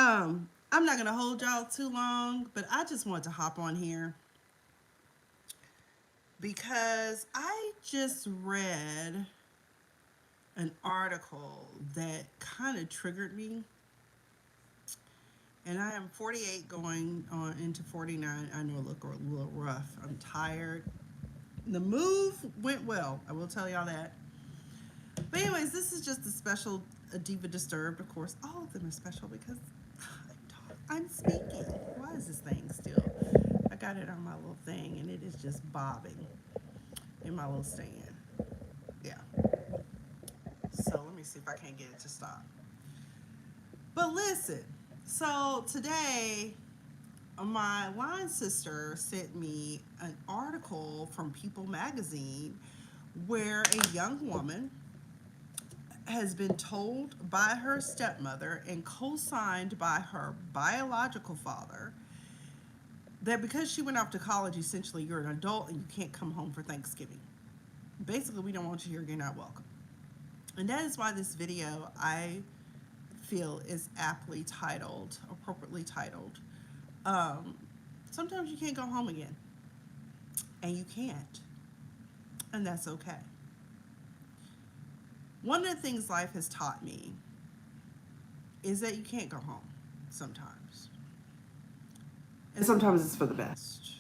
I'm not gonna hold y'all too long, but I just want to hop on here because I just read an article that kind of triggered me. And I am 48 going on into 49. I know I look a little rough. I'm tired. The move went well. I will tell y'all that. But anyways, this is just a special a Diva Disturbed. Of course, all of them are special because I'm speaking. Why is this thing still? I got it on my little thing and it is just bobbing in my little stand. Yeah. So let me see if I can get it to stop. But listen, so today my line sister sent me an article from People magazine where a young woman has been told by her stepmother and co-signed by her biological father that because she went off to college, essentially you're an adult and you can't come home for Thanksgiving. Basically, we don't want you here, you're not welcome. And that is why this video, I feel, is aptly titled, appropriately titled, um, Sometimes You Can't Go Home Again. And you can't. And that's okay. One of the things life has taught me is that you can't go home sometimes. And sometimes it's for the best.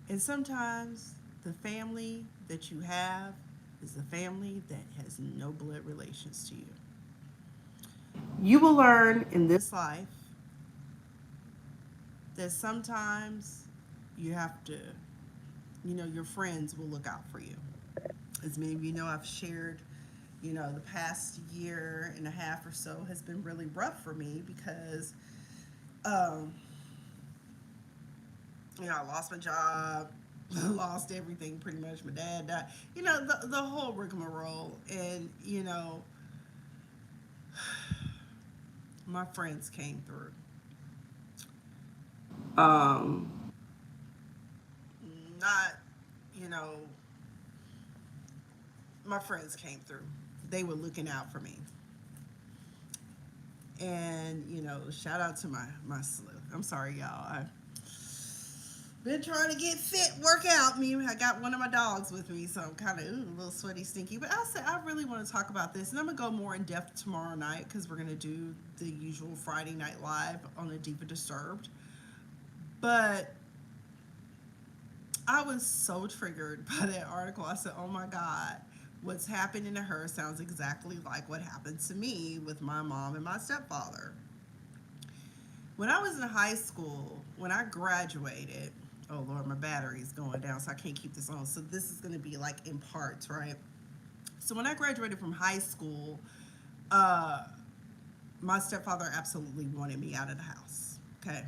And sometimes the family that you have is a family that has no blood relations to you. You will learn in this life that sometimes you have to, your friends will look out for you. As many of you know, I've shared, the past year and a half or so has been really rough for me because, um, I lost my job, lost everything pretty much. My dad died, the whole rigmarole. And, my friends came through. Um, not, you know, my friends came through. They were looking out for me. And, shout out to my sleuth. I'm sorry, y'all. I've been trying to get fit, work out. I got one of my dogs with me, so I'm kind of a little sweaty, stinky. But I really want to talk about this, and I'm gonna go more in depth tomorrow night because we're gonna do the usual Friday Night Live on a Diva Disturbed. But I was so triggered by that article. I said, "Oh my God, what's happening to her sounds exactly like what happened to me with my mom and my stepfather." When I was in high school, when I graduated, oh Lord, my battery's going down, so I can't keep this on. So this is going to be like in parts, right? So when I graduated from high school, uh, my stepfather absolutely wanted me out of the house. Okay.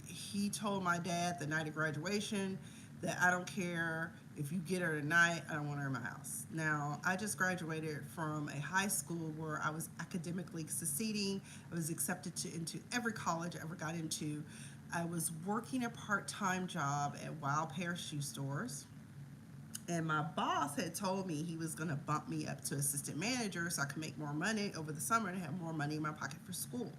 He told my dad the night of graduation that I don't care if you get her tonight, I don't want her in my house. Now, I just graduated from a high school where I was academically succeeding. I was accepted into every college I ever got into. I was working a part-time job at Wild Pear shoe stores. And my boss had told me he was going to bump me up to assistant manager so I could make more money over the summer and have more money in my pocket for school.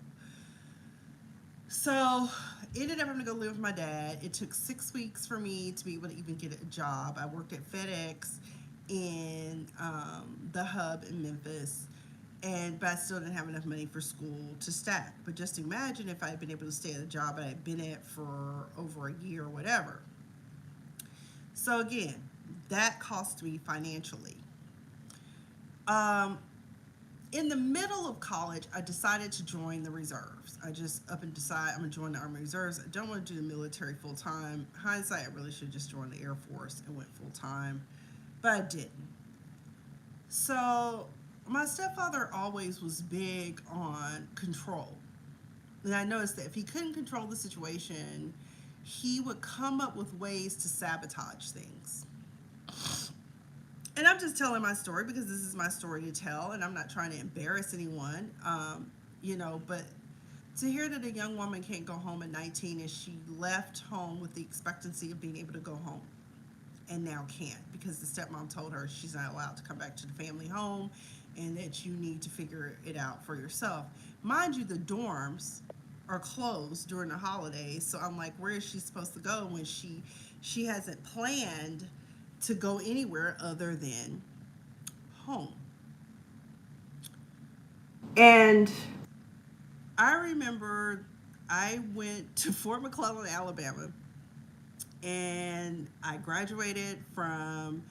So ended up having to go live with my dad. It took 6 weeks for me to be able to even get a job. I worked at FedEx in the hub in Memphis, but I still didn't have enough money for school to stack. But just imagine if I had been able to stay at a job I had been at for over a year or whatever. So again, that cost me financially. In the middle of college, I decided to join the reserves. I just up and decided I'm going to join the Army Reserves. I don't want to do the military full time. Hindsight, I really should have just joined the Air Force and went full time, but I didn't. So my stepfather always was big on control. And I noticed that if he couldn't control the situation, he would come up with ways to sabotage things. And I'm just telling my story because this is my story to tell, and I'm not trying to embarrass anyone, but to hear that a young woman can't go home at 19 and she left home with the expectancy of being able to go home and now can't because the stepmom told her she's not allowed to come back to the family home and that you need to figure it out for yourself. Mind you, the dorms are closed during the holidays, so I'm like, where is she supposed to go when she hasn't planned to go anywhere other than home? And I remember I went to Fort McClellan, Alabama, and I graduated from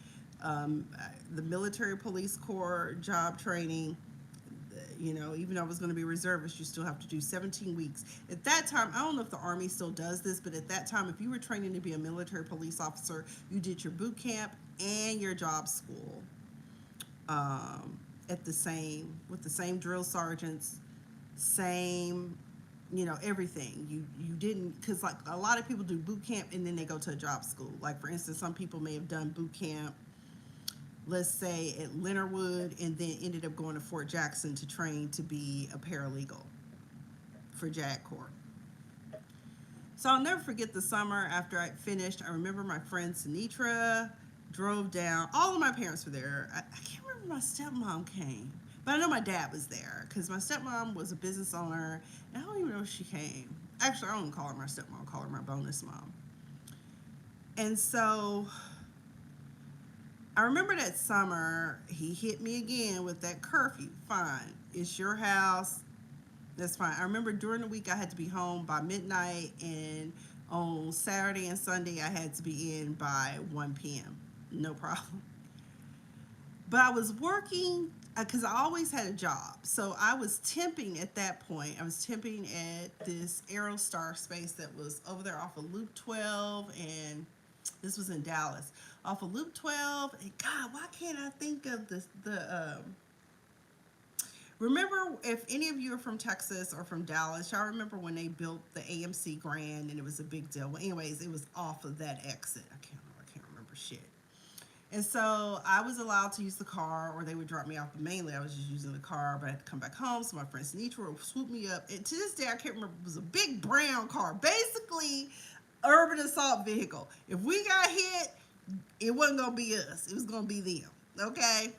the military police corps job training. You know, even though I was going to be a reservist, you still have to do 17 weeks. At that time, I don't know if the Army still does this, but at that time, if you were training to be a military police officer, you did your boot camp and your job school at the same with the same drill sergeants, same, you know, everything. You didn't, because like a lot of people do boot camp and then they go to a job school. Like for instance, some people may have done boot camp, let's say at Leonardwood, and then ended up going to Fort Jackson to train to be a paralegal for JAG Corps. So I'll never forget the summer after I finished. I remember my friend Sinitra drove down. All of my parents were there. I can't remember if my stepmom came, but I know my dad was there because my stepmom was a business owner, and I don't even know if she came. Actually, I don't call her my stepmom. I call her my bonus mom. And so I remember that summer, he hit me again with that curfew. Fine, it's your house. That's fine. I remember during the week I had to be home by midnight, and on Saturday and Sunday I had to be in by 1 p.m. No problem. But I was working because I always had a job. So I was temping at that point. I was temping at this Aerostar space that was over there off of Loop 12, and this was in Dallas. Off of Loop 12, and God, why can't I think of remember, if any of you are from Texas or from Dallas, y'all remember when they built the AMC Grand and it was a big deal. Well, anyways, it was off of that exit. I can't remember shit. And so I was allowed to use the car, or they would drop me off, but mainly I was just using the car, but I had to come back home. So my friend Sinitra would swoop me up. And to this day, I can't remember, it was a big brown car, basically urban assault vehicle. If we got hit, it wasn't going to be us. It was going to be them. Okay?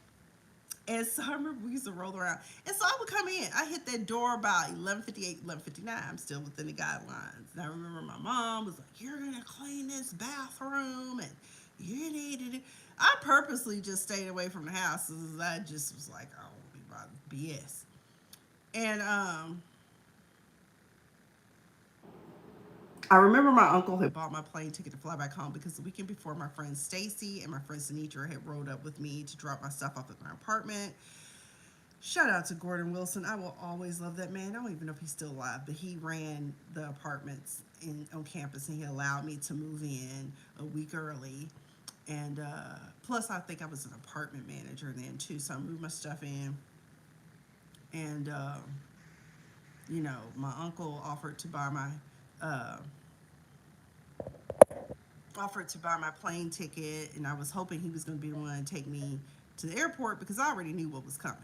And so I remember we used to roll around. And so I would come in. I hit that door about 11:58, 11:59. I'm still within the guidelines. And I remember my mom was like, you're going to clean this bathroom, and you need to do. I purposely just stayed away from the house because I just was like, I don't want to be bothered with BS. And I remember my uncle had bought my plane ticket to fly back home because the weekend before, my friend Stacy and my friend Sinitra had rode up with me to drop my stuff off at my apartment. Shout out to Gordon Wilson. I will always love that man. I don't even know if he's still alive, but he ran the apartments on campus, and he allowed me to move in a week early. And plus, I think I was an apartment manager then too, so I moved my stuff in. And you know, my uncle uh, offered to buy my plane ticket, and I was hoping he was going to be the one to take me to the airport because I already knew what was coming.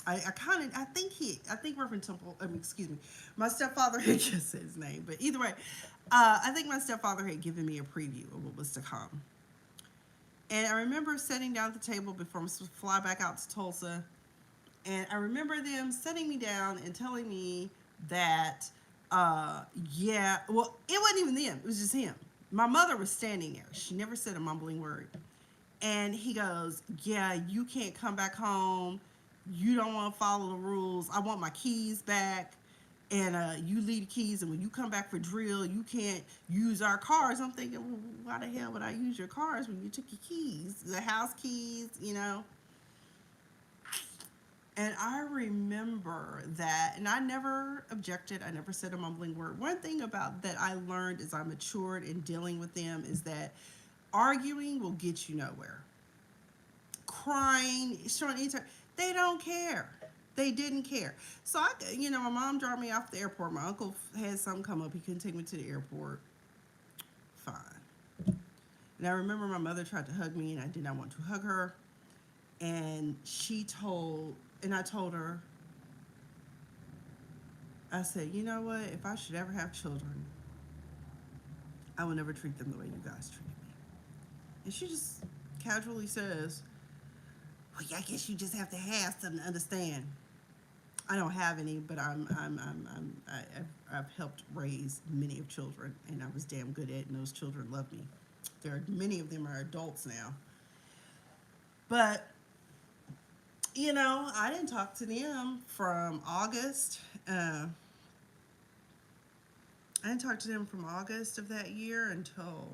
I think Reverend Temple, excuse me, my stepfather had just said his name, but either way, I think my stepfather had given me a preview of what was to come. And I remember sitting down at the table before I was supposed to fly back out to Tulsa, and I remember them setting me down and telling me that, yeah, well, it wasn't even them, it was just him. My mother was standing there. She never said a mumbling word. And he goes, yeah, you can't come back home. You don't want to follow the rules. I want my keys back. And you leave the keys. And when you come back for drill, you can't use our cars. I'm thinking, well, why the hell would I use your cars when you took your keys? The house keys, you know? And I remember that, and I never objected. I never said a mumbling word. One thing about that I learned as I matured in dealing with them is that arguing will get you nowhere. Crying, showing anytime, they don't care. They didn't care. So my mom dropped me off at the airport. My uncle had something come up. He couldn't take me to the airport. Fine. And I remember my mother tried to hug me, and I did not want to hug her. And I told her, I said, you know what? If I should ever have children, I will never treat them the way you guys treated me. And she just casually says, well, yeah, I guess you just have to have something to understand. I don't have any, but I've helped raise many of children, and I was damn good at it, and those children love me. There are many of them are adults now, but I didn't talk to them from August. I didn't talk to them from August of that year until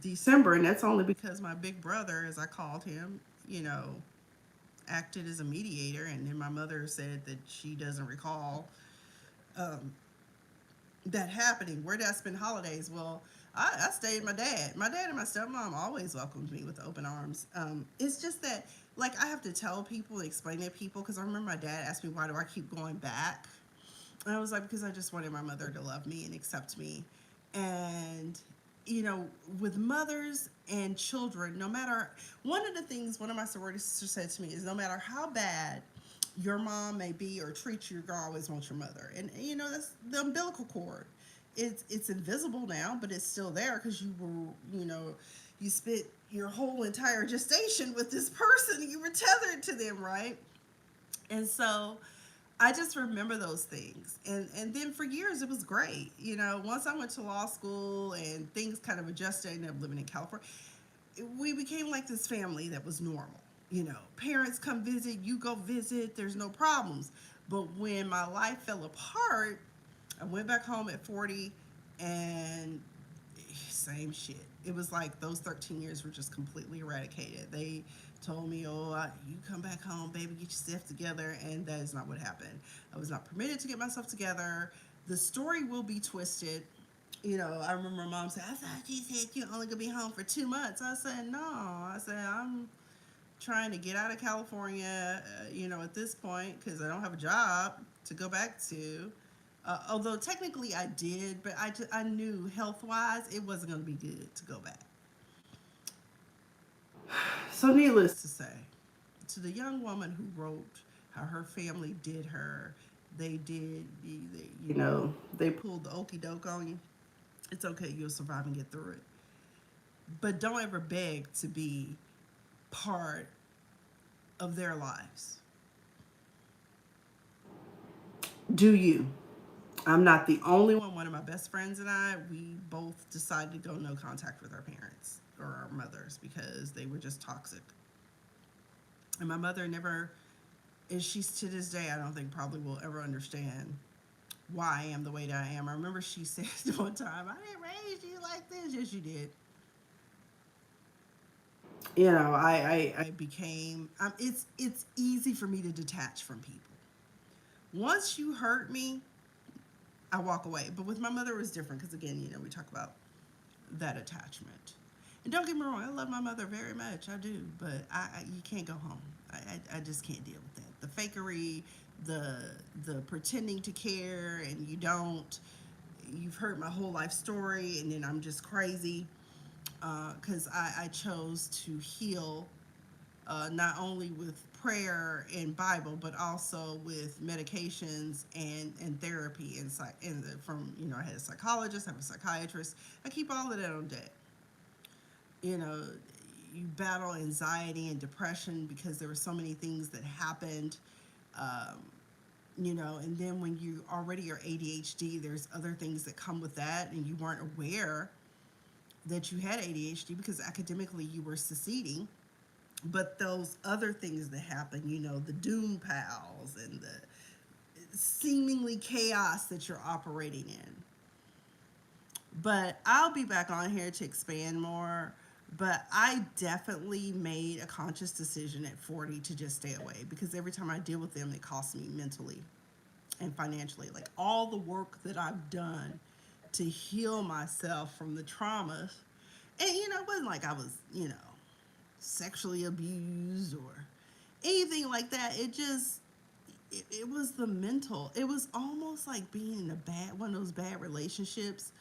December, and that's only because my big brother, as I called him, acted as a mediator, and then my mother said that she doesn't recall um, that happening. Where did I spend holidays? Well, I stayed with my dad. My dad and my stepmom always welcomed me with open arms. It's just that, like, I have to tell people, explain to people, because I remember my dad asked me, why do I keep going back? And I was like, because I just wanted my mother to love me and accept me. And, with mothers and children, no matter, one of the things one of my sorority sisters said to me is, no matter how bad your mom may be or treat you, you're gonna always want your mother. And, that's the umbilical cord. It's invisible now, but it's still there because you were, you spent your whole entire gestation with this person. You were tethered to them, right? And so I just remember those things. And then for years it was great. Once I went to law school and things kind of adjusted, I ended up living in California. We became like this family that was normal. Parents come visit, you go visit, there's no problems. But when my life fell apart, I went back home at 40, and same shit. It was like those 13 years were just completely eradicated. They told me, oh, you come back home, baby, get yourself together. And that is not what happened. I was not permitted to get myself together. The story will be twisted. I remember my mom said, I thought you said you're only going to be home for 2 months. I said, no. I said, I'm trying to get out of California, at this point, because I don't have a job to go back to. Although technically I did, but I knew health-wise it wasn't going to be good to go back. So needless to say, to the young woman who wrote how her family did her, they pulled the okey doke on you. It's okay, you'll survive and get through it. But don't ever beg to be part of their lives. Do you? I'm not the only one. One of my best friends and I, we both decided to go no contact with our parents or our mothers because they were just toxic. And my mother never, and she's to this day, I don't think probably will ever understand why I am the way that I am. I remember she said one time, I didn't raise you like this. Yes, you did. I became, it's easy for me to detach from people. Once you hurt me, I walk away. But with my mother, it was different because, again, we talk about that attachment. And don't get me wrong, I love my mother very much. I do. But you can't go home. I just can't deal with that. The fakery, the pretending to care, and you don't. You've heard my whole life story, and then I'm just crazy because I chose to heal not only with prayer and Bible, but also with medications and therapy I had a psychologist, I have a psychiatrist. I keep all of that on deck. You know, you battle anxiety and depression because there were so many things that happened. Um, and then when you already are ADHD, there's other things that come with that, and you weren't aware that you had ADHD because academically you were succeeding. But those other things that happen, the doom pals and the seemingly chaos that you're operating in. But I'll be back on here to expand more. But I definitely made a conscious decision at 40 to just stay away because every time I deal with them, it costs me mentally and financially. Like all the work that I've done to heal myself from the traumas. And, it wasn't like I was, sexually abused or anything like that. It was the mental. It was almost like being in one of those bad relationships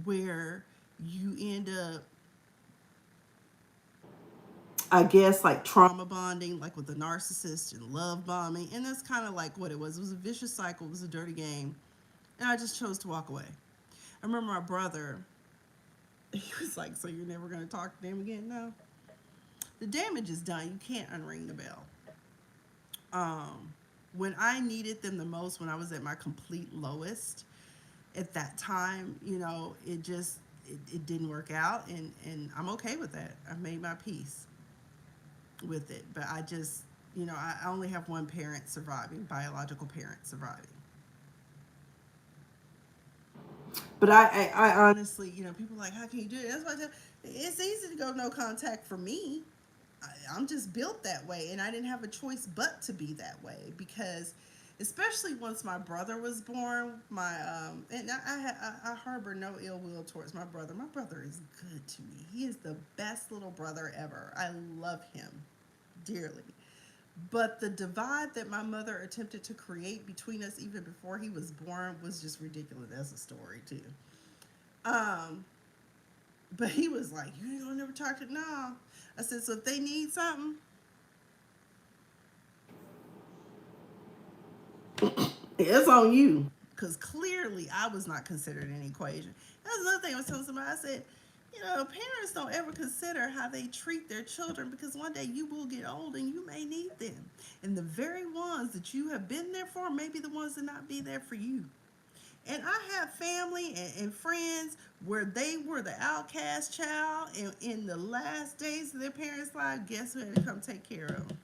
where you end up, I guess, like trauma bonding, like with the narcissist and love bombing. And that's kind of like what it was. It was a vicious cycle. It was a dirty game. And I just chose to walk away. I remember my brother, he was like, so you're never going to talk to them again? No. The damage is done. You can't unring the bell. Um, when I needed them the most, when I was at my complete lowest, at that time, it didn't work out, and I'm okay with that. I've made my peace with it. But I just, I only have one parent surviving, biological parent surviving. But I honestly, people are like, how can you do it? That's why I tell, it's easy to go no contact for me. I'm just built that way, and I didn't have a choice but to be that way because, especially once my brother was born, and I harbor no ill will towards my brother. My brother is good to me. He is the best little brother ever. I love him dearly. But the divide that my mother attempted to create between us even before he was born was just ridiculous. That's a story too. Um, but he was like, "You ain't gonna never talk to no." I said, "So if they need something, it's on you." Because clearly I was not considered in the equation. That's another thing I was telling somebody. I said, parents don't ever consider how they treat their children because one day you will get old and you may need them. And the very ones that you have been there for may be the ones that not be there for you. And I have family and friends where they were the outcast child, and in the last days of their parents' life, guess who had to come take care of them?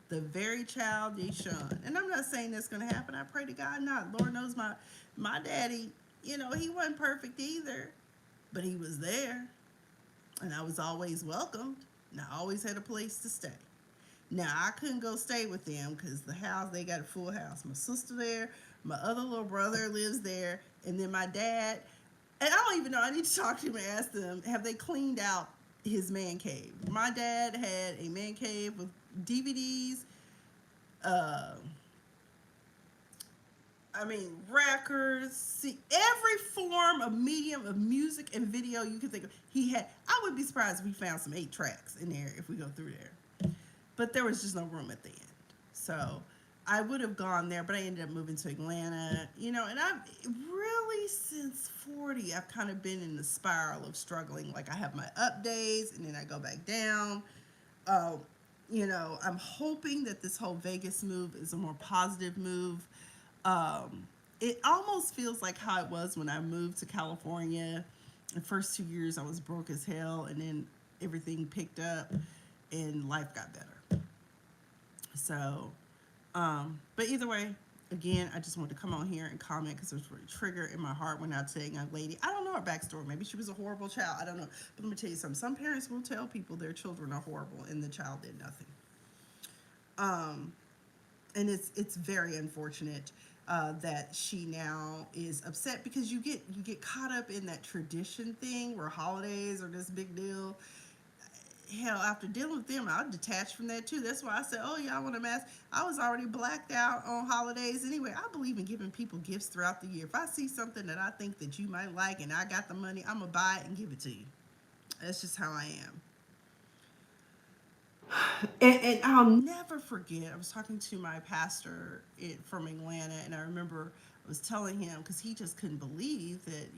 The very child they shunned. And I'm not saying that's going to happen. I pray to God not. Lord knows my daddy, he wasn't perfect either, but he was there, and I was always welcomed, and I always had a place to stay. Now I couldn't go stay with them because the house, they got a full house. My sister there, my other little brother lives there, and then my dad. And I don't even know. I need to talk to him and ask them, have they cleaned out his man cave? My dad had a man cave with DVDs, uh, records, see, every form of medium of music and video you could think of. He had. I would be surprised if we found some 8 tracks in there if we go through there. But there was just no room at the end. So I would have gone there, but I ended up moving to Atlanta, and I've really since 40, I've kind of been in the spiral of struggling. Like I have my up days and then I go back down. Uh, I'm hoping that this whole Vegas move is a more positive move. It almost feels like how it was when I moved to California. The first 2 years I was broke as hell, and then everything picked up and life got better. So, but either way, again, I just wanted to come on here and comment because there's a trigger in my heart when I tell a young lady. I don't know her backstory. Maybe she was a horrible child. I don't know. But let me tell you something. Some parents will tell people their children are horrible and the child did nothing. Um, and it's very unfortunate that she now is upset because you get caught up in that tradition thing where holidays are this big deal. Hell, after dealing with them, I detached from that too. That's why I said, "Oh yeah, I want a mask." I was already blacked out on holidays anyway. I believe in giving people gifts throughout the year. If I see something that I think that you might like and I got the money, I'm gonna buy it and give it to you. That's just how I am. And I'll never forget. I was talking to my pastor from Atlanta, and I remember I was telling him because he just couldn't believe that,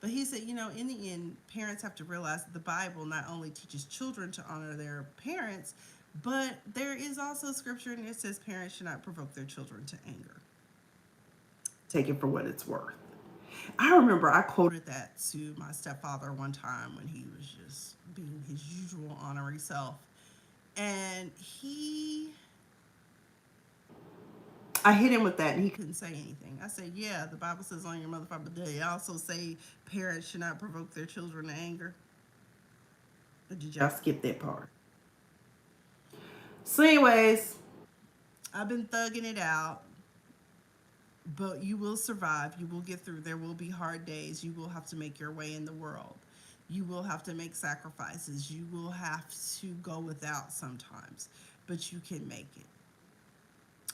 But he said, in the end, parents have to realize that the Bible not only teaches children to honor their parents, but there is also scripture and it says parents should not provoke their children to anger. Take it for what it's worth. I remember I quoted that to my stepfather one time when he was just being his usual honorary self. And I hit him with that and he couldn't say anything. I said, "Yeah, the Bible says on your mother, father, but they also say parents should not provoke their children to anger." Or did y'all skip that part? So, anyways, I've been thugging it out, but you will survive. You will get through. There will be hard days. You will have to make your way in the world. You will have to make sacrifices. You will have to go without sometimes, but you can make it.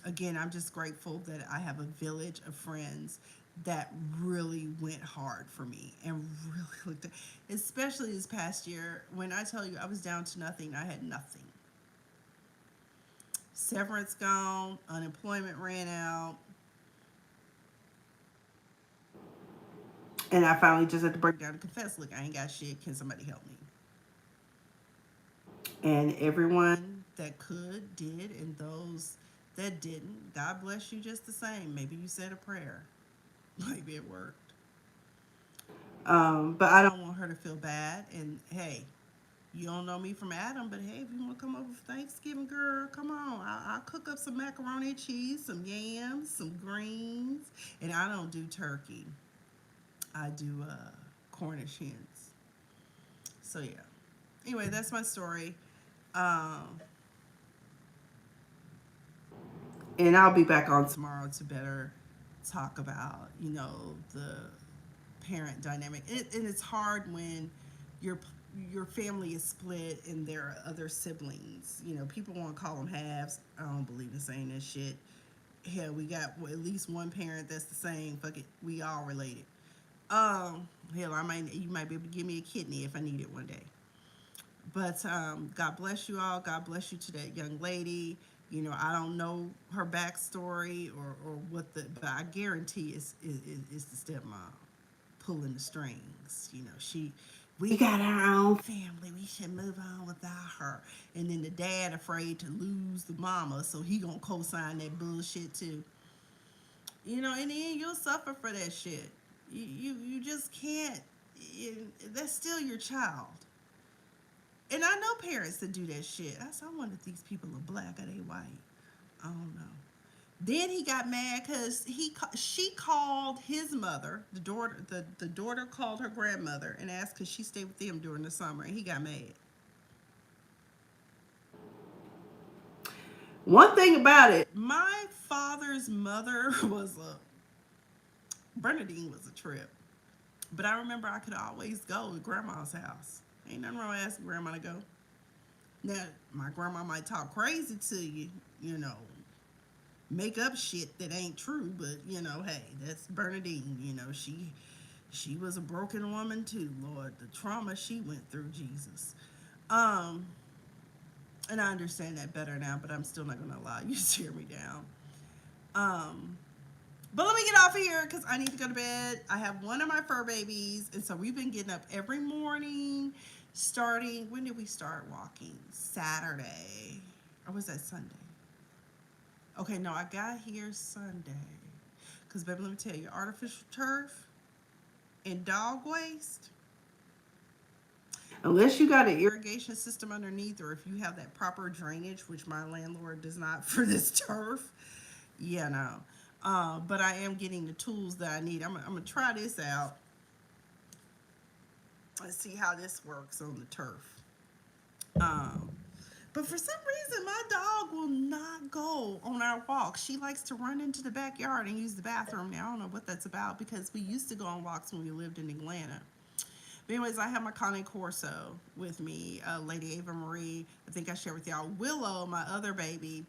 Again, I'm just grateful that I have a village of friends that really went hard for me and really looked at, especially this past year when I tell you I was down to nothing, I had nothing. Severance gone, unemployment ran out, and I finally just had to break down and confess, look, I ain't got shit. Can somebody help me? And everyone that could, did, and those that didn't, God bless you just the same. Maybe you said a prayer. Maybe it worked. But I don't want her to feel bad. And hey, you don't know me from Adam, but hey, if you want to come over for Thanksgiving, girl, come on. I'll cook up some macaroni and cheese, some yams, some greens. And I don't do turkey. I do Cornish hens. So yeah. Anyway, that's my story. Um, and I'll be back on tomorrow to better talk about, the parent dynamic. And it's hard when your your family is split and there are other siblings. People want to call them halves. I don't believe in saying that shit. Hell, we got at least one parent that's the same. Fuck it, we all related. Hell, you might be able to give me a kidney if I need it one day. But God bless you all. God bless you to that young lady. I don't know her backstory or what but I guarantee it's the stepmom pulling the strings. We got our own family. We should move on without her. And then the dad afraid to lose the mama, so he gonna co-sign that bullshit too. And then you'll suffer for that shit. You just can't. That's still your child. And I know parents that do that shit. I wonder if these people are black or they white. I don't know. Then he got mad because she called his mother, the daughter called her grandmother and asked could she stay with them during the summer, and he got mad. One thing about it, my father's mother was a Bernadine was a trip, but I remember I could always go to grandma's house. Ain't nothing wrong with asking grandma to go. Now my grandma might talk crazy to you, you know, make up shit that ain't true, but hey, that's Bernadine. She was a broken woman too, Lord. The trauma she went through, Jesus. Um, and I understand that better now, but I'm still not gonna allow you to tear me down. Um, but let me get off of here because I need to go to bed. I have one of my fur babies, and so we've been getting up every morning. Starting, when did we start walking? Saturday, or was that Sunday? Okay, no, I got here Sunday. Because, baby, let me tell you, artificial turf and dog waste, unless you got an irrigation system underneath or if you have that proper drainage, which my landlord does not for this turf, yeah, no. But I am getting the tools that I need. I'm going to try this out. Let's see how this works on the turf. Um, But for some reason, my dog will not go on our walks. She likes to run into the backyard and use the bathroom. Now, I don't know what that's about because we used to go on walks when we lived in Atlanta. But anyways, I have my Cane Corso with me, Lady Ava Marie. I think I shared with y'all. Willow, my other baby,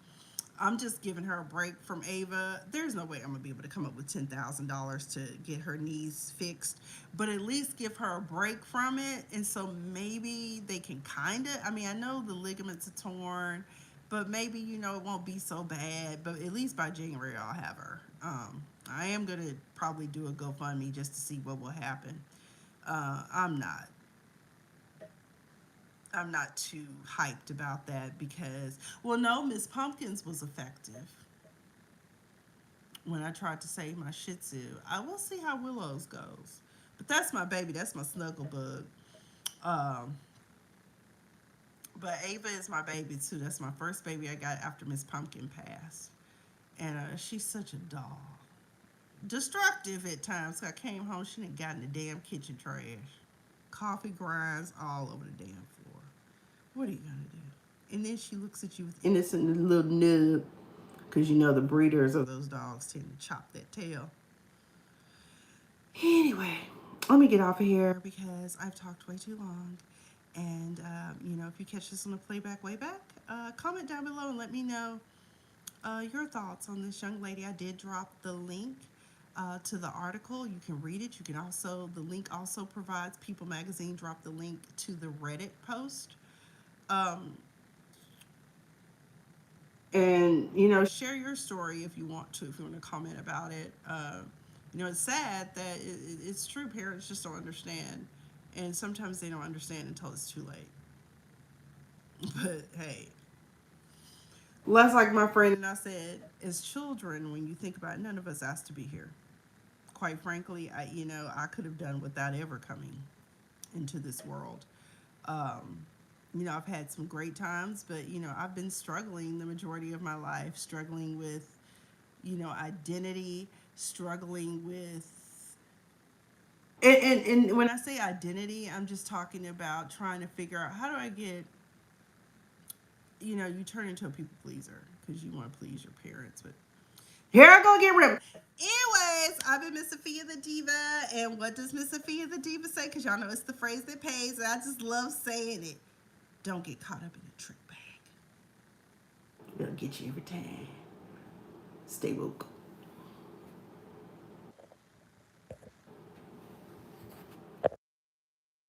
I'm just giving her a break from Ava. There's no way I'm gonna be able to come up with $10,000 to get her knees fixed, but at least give her a break from it. And so maybe they can kind of. I mean, I know the ligaments are torn, but maybe it won't be so bad. But at least by January I'll have her. I am gonna probably do a GoFundMe just to see what will happen. I'm not. I'm not too hyped about that because, well, no, Miss Pumpkins was effective when I tried to save my Shih Tzu. I will see how Willow's goes, but that's my baby. That's my snuggle bug. Um, but Ava is my baby too. That's my first baby I got after Miss Pumpkin passed, and she's such a doll. Destructive at times. I came home, she didn't got in the damn kitchen trash. Coffee grinds all over the damn floor. What are you gonna do? And then she looks at you with innocent little nub, because the breeders of those dogs tend to chop that tail. Anyway, let me get off of here because I've talked way too long. And if you catch this on the playback way back, comment down below and let me know your thoughts on this young lady. I did drop the link to the article. You can read it. You can also, the link also provides People Magazine drop the link to the Reddit post. Um, and share your story if you want to, if you want to comment about it. It's sad that it's true. Parents just don't understand, and sometimes they don't understand until it's too late. But hey, less like my friend and I said, as children, when you think about it, none of us asked to be here. Quite frankly, I could have done without ever coming into this world. Um, I've had some great times, but I've been struggling the majority of my life, struggling with, identity, struggling with, and when I say identity, I'm just talking about trying to figure out how do I get, you turn into a people pleaser because you want to please your parents, but here I go get rid of it. Anyways, I've been Miss Sophia the Diva, and what does Miss Sophia the Diva say? Because y'all know it's the phrase that pays, and I just love saying it. Don't get caught up in a trick bag. It'll get you every time. Stay woke.